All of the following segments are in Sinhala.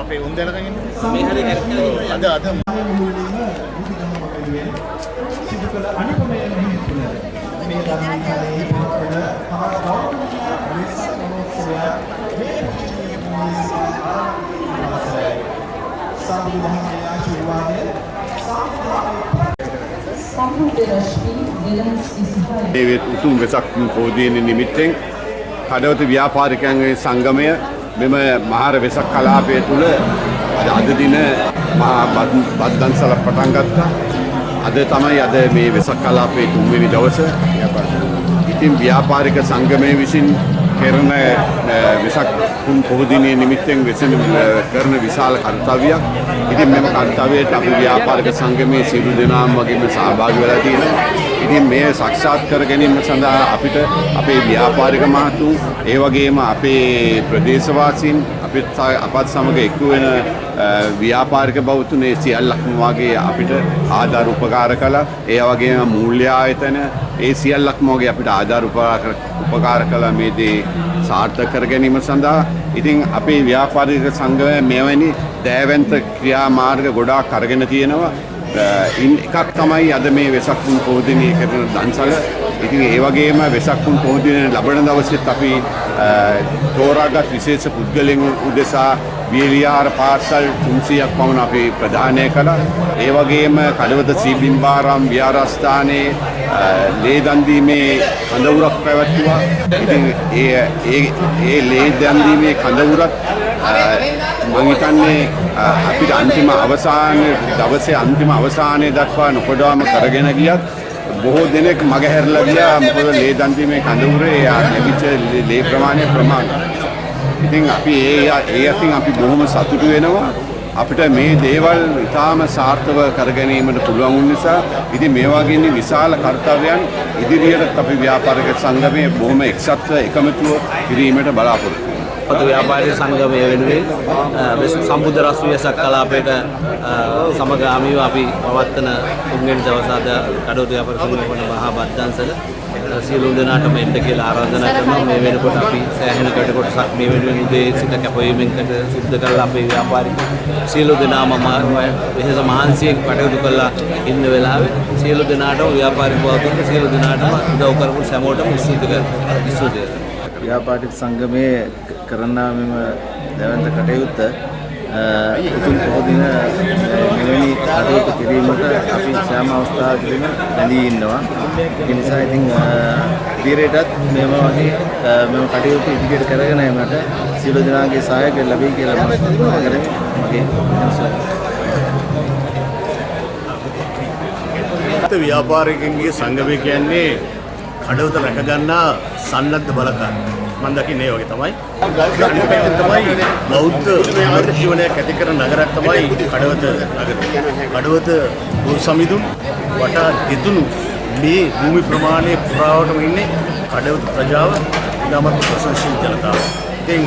අපේ උන් දැනගෙන ඉන්නේ. මේ හරිය අද සිදු කළ අනිපමය නිමිතුන මේ ධර්මකාරයේ පොතන ඒ උතුම් වෙසක් පොහොදින නිමිත්තෙන් කඩවත ව්‍යාපාරිකයන්ගේ සංගමය මෙම මහර වෙසක් කලාපය තුළ අද දින මහා බද්දන්සල පටන් ගත්තා. අද තමයි අද මේ වෙසක් කලාපයේ 3 වෙනි දවස. ඉතින් ව්‍යාපාරික සංගමය විසින් කරන වෙසක් පොහොදිනේ නිමිත්තෙන් කරන විශාල කර්තව්‍යයක්. ඉතින් මෙම කර්තව්‍යයට අපි ව්‍යාපාරික සංගමයේ සියලු දෙනාම වගේම සහභාගී වෙලා තියෙනවා. ඉතින් මේ සාක්ෂාත් කර ගැනීම සඳහා අපිට අපේ ව්‍යාපාරික මහතුන් ඒ වගේම අපේ ප්‍රදේශවාසීන් අපත් සමග එක්ව වෙන ව්‍යාපාරික බෞතුනේ සියල්ලක්ම වගේ අපිට ආධාර උපකාර කළා. ඒ වගේම මූල්‍ය ආයතන ඒ සියල්ලක්ම වගේ අපිට ආධාර උපකාර කළා මේ දේ සාර්ථක කර ගැනීම සඳහා. ඉතින් අපේ ව්‍යාපාරික සංගමය මෙවැනි දෑවැන්ත ක්‍රියාමාර්ග ගොඩාක් අරගෙන තියෙනවා. එකක් තමයි අද මේ වෙසක් පොහොදිනේ කරන දන්සල. ඉතින් ඒ වගේම වෙසක් පොහොදිනේ ලබන දවසෙත් අපි තෝරාගත් විශේෂ පුද්ගලයන් උදෙසා විහාර පාසල් 300ක් පමණ අපි ප්‍රදානය කළා. ඒ වගේම කඩවත සීබිම්බාරාම විහාරස්ථානයේ ලේ දන් දීමේ කඳවුරක් පැවැත්වුවා. ඉතින් ඒ ලේ දන් දීමේ කඳවුරත් මම හිතන්නේ අපිට අන්තිම දවසේ අන්තිම අවසානයේ දක්වා නොකඩාම කරගෙන ගියත් බොහෝ දෙනෙක් මගහැරලා ගියා. මොකද ලේ දන් දීමේ කඳවුරේ ලැබිච්ච ලේ ප්‍රමාණය. ඉතින් අපි ඒ අතින් අපි බොහොම සතුටු වෙනවා. අපිට මේ දේවල් ඉතාම සාර්ථකව කරගැනීමට පුළුවන් වුන නිසා ඉතින් මේ වගේ විශාල කර්තව්‍යයන් ඉදිරියට අපි ව්‍යාපාරික සංගමයේ බොහොම එක්සත්ව එකමතුව කිරීමට බලාපොරොත්තු වෙනවා. ව්‍යාපාරික සංගමය වෙනුවෙන් සම්බුද්ධ රශ්මි වෙසක් කලාපයට සමගාමීව අපි පවත්වන 3 වෙනි දවස අද කඩවත ව්‍යාපාරික සංගමයේ මහා බද්දන්සල සියලු දෙනාටම එන්න කියලා ආරාධනා කරනවා. මේ වෙනකොට අපි සෑහෙන කොටසක් මේ වෙනුවෙන් උදේ සිට කැපවීමෙන් සිද්ධ කරලා අපේ ව්‍යාපාරික සියලු දෙනාම වෙහෙස මහන්සියෙන් කටයුතු කරලා ඉන්න වෙලාවේ සියලු දෙනාටම ව්‍යාපාරික බවතුන් සියලු දෙනාටම උදව් කරපු සැමෝටම ස්තුති කරනවා. ව්‍යාපාරික සංගමයේ කරන මෙම දැවැන්ත කටයුත්ත උතුම් පොහොදින මෙවැනි කටයුතු කිරීමට අපි සෑම අවස්ථාවකදීම බැඳී ඉන්නවා. ඒ නිසා ඉතින් ඉදිරියටත් මෙම වගේ මෙම කටයුතු ඉදිරියට කරගෙන යන්නට සියලු දෙනාගේ සහායය ලැබෙයි කියලා මම කරමි. මගේ ව්‍යාපාරිකයන්ගේ සංගමය කියන්නේ කඩවත රැක ගන්නා සන්නද්ධ බලකාරය. මම දකින්නේ වගේ තමයි. තමයි බෞද්ධ ජීවනයක් ඇති කරන නගරයක් තමයි කඩවත නගරය. කඩවත පොදු සමිඳුන් වටා දෙතුණු මේ භූමි ප්‍රමාණය පුරාවටම ඉන්නේ කඩවත ප්‍රජාව, ඉතාමත් ප්‍රශංසනීය ජනතාව. ඉතින්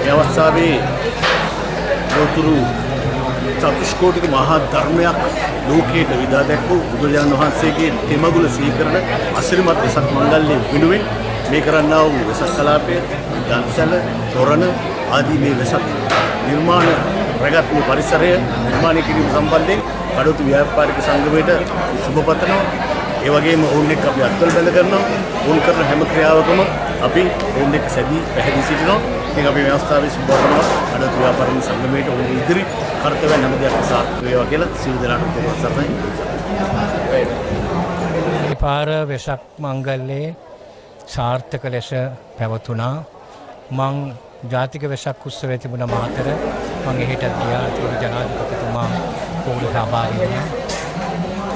මේ අවස්ථාවේ ගෞතුරු චතුෂ්කෝටික මහා ධර්මයක් ලෝකයට විදා දැක්වූ බුදුරජාණන් වහන්සේගේ තෙමගුල සිහි කරන අසිරිමත් වෙසක් මංගල්‍යය වෙනුවෙන් මේ කරන්නා වූ වෙසක් කලාපය, දන්සැල, තොරණ ආදී මේ වෙසක් නිර්මාණ රැගත් මේ පරිසරය නිර්මාණය කිරීම සම්බන්ධයෙන් කඩවත ව්‍යාපාරික සංගමයට සුබ පතනවා. ඒ වගේම ඔවුන් එක්ක අපි අත්වල බැඳ කරනවා. ඔවුන් කරන හැම ක්‍රියාවකම අපි ඔවුන් එක්ක සැදී පැහැදී සිටිනවා. ඉතින් අපි මේ අවස්ථාවේ සුබ පතනවා කඩවත ව්‍යාපාරික සංගමයට ඔවුන්ගේ ඉදිරි කර්තව්‍යයන් හැම දෙයක් සාර්ථක වේවා කියලා සියලු දෙනාටම සතුටුයි. පාර වෙසක් මංගල්‍යයේ සාර්ථක ලෙස පැවතුණා. මං ජාතික වෙසක් උත්සවයේ තිබුණ මාතර මං එහෙටත් ගියා. ඒ ජනාධිපතිතුමා පොළු සහභාගී වුණා.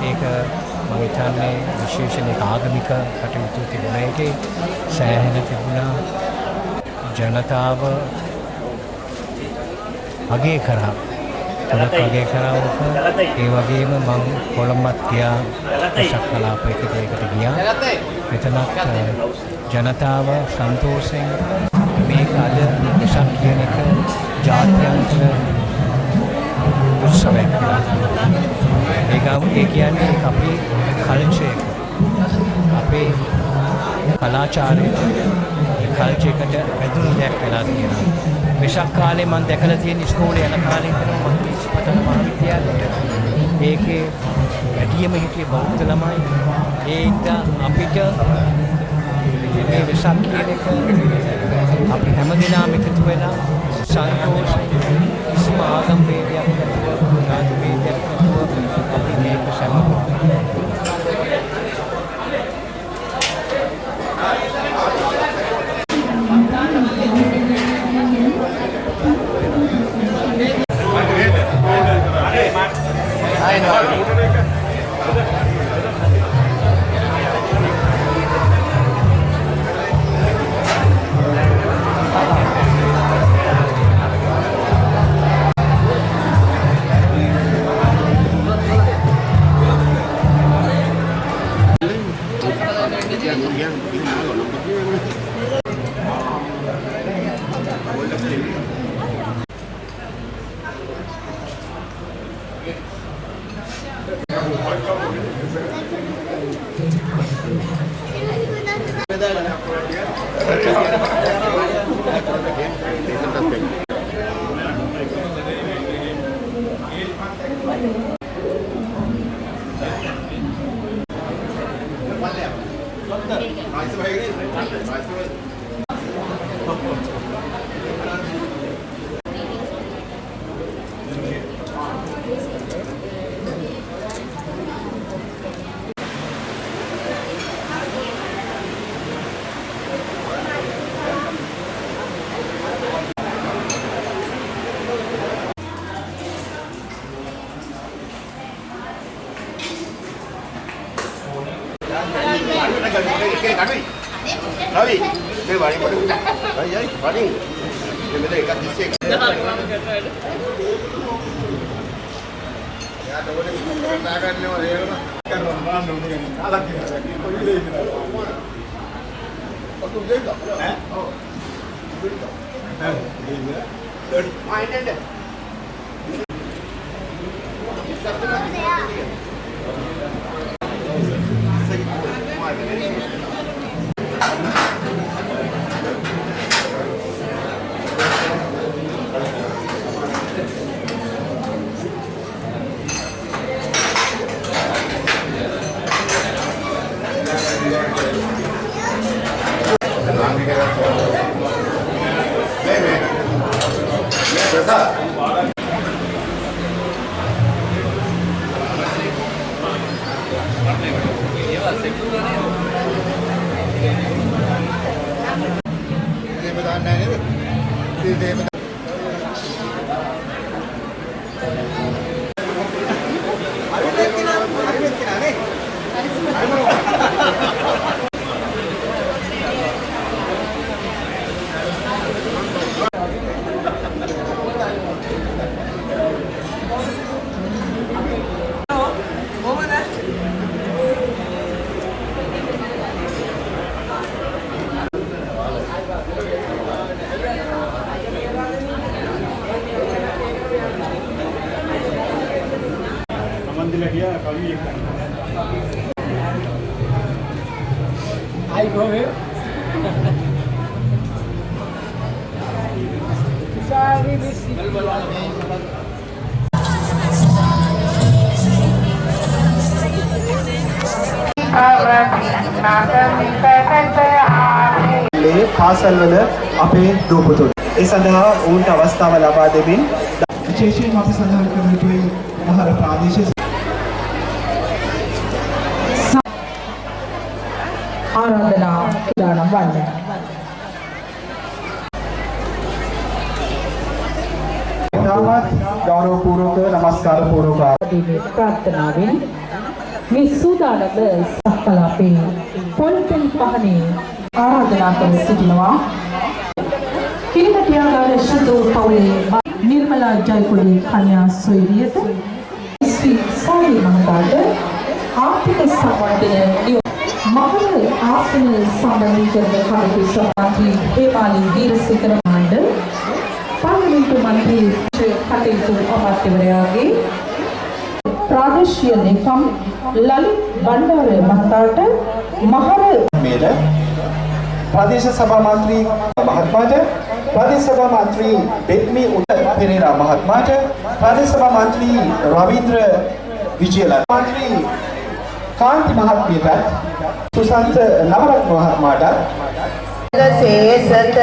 ඒක මම හිතන්නේ විශේෂයෙන් ආගමික කටයුතු තිබුණා. ඒකේ සෑහෙන තිබුණා. ජනතාව අගය කරා. අගය කරා. ඒ වගේම මං කොළඹත් ගියා. වෙසක් කලාපයකට ඒකට ගියා. මෙතනත් ජනතාව සන්තෝෂයෙන් මේක අද වෙසක් කියන එක ජාත්‍යන්තර උත්සවයක් කියලා. ඒ කියන්නේ අපේ කල්චර් එක, අපේ කලාචාරය, ඒ කල්චර් එකට වැදුණු දෙයක් වෙලා තියෙනවා. වෙසක් කාලේ මම දැකලා තියෙන ඉස්කෝලේ යන කාලේ ඉඳන් මම ඉස්පතන මහාවිද්‍යාලයට ඒකේ වැඩිම හිටියේ බෞද්ධ ළමයි. ඒක අපිට මේ වෙසක් කියන එක අපි හැමදෙනාම එකතු වෙලා සන්තෝෂයෙන් කිසිම ආගම් ભેදයක් නැතුව ජාති ભેදයක් නැතුව අපි මේක සමග පාසල් වල අපේ දූපතුන් ඒ සඳහා ඔවුන්ට අවස්ථාව ලබා දෙමින් විශේෂයෙන් අපි සඳහන් කරන යුතුයි මහර ප්‍රාදේශීය ආරාධනා දානම් වන්නේ ගෞරවපූර්වක නමස්කාර පූර්වක ප්‍රාර්ථනාවෙන් මේ සූදානම සක්කලාපේ පොල්පෙන් පහනේ ආරාධනා කර සිටිනවා කිරිකටියාගාර ශුද්ධ පවුලේ නිර්මලා ජයකොඩි කන්‍යා සොයුරියට ශ්‍රී සාරි මහතාට ආර්ථික සම්වර්ධන මහර ආසන සම්බන්ධීකරණ කමිටු සභාපති හේමාලි වීරසේකර මණ්ඩල පාර්ලිමේන්තු මන්ත්‍රී කටයුතු අමාත්‍යවරයාගේ ප්‍රාදේශීය ලේකම් ලලිත් බණ්ඩාර මහතාට මහර මේල ප්‍රදේශ සභා මන්ත්‍රී මහත්මයාට ප්‍රදේශ සභා මන්ත්‍රී බෙත්මි පෙරේරා මහත්මයාට, ප්‍රදේශ සභා මන්ත්‍රී රවීන්ද්‍ර විජයලත් මන්ත්‍රී කාන්ති මහත්මියටත්, සුසන්ත නවරත්න මහත්මයාටත් සේසත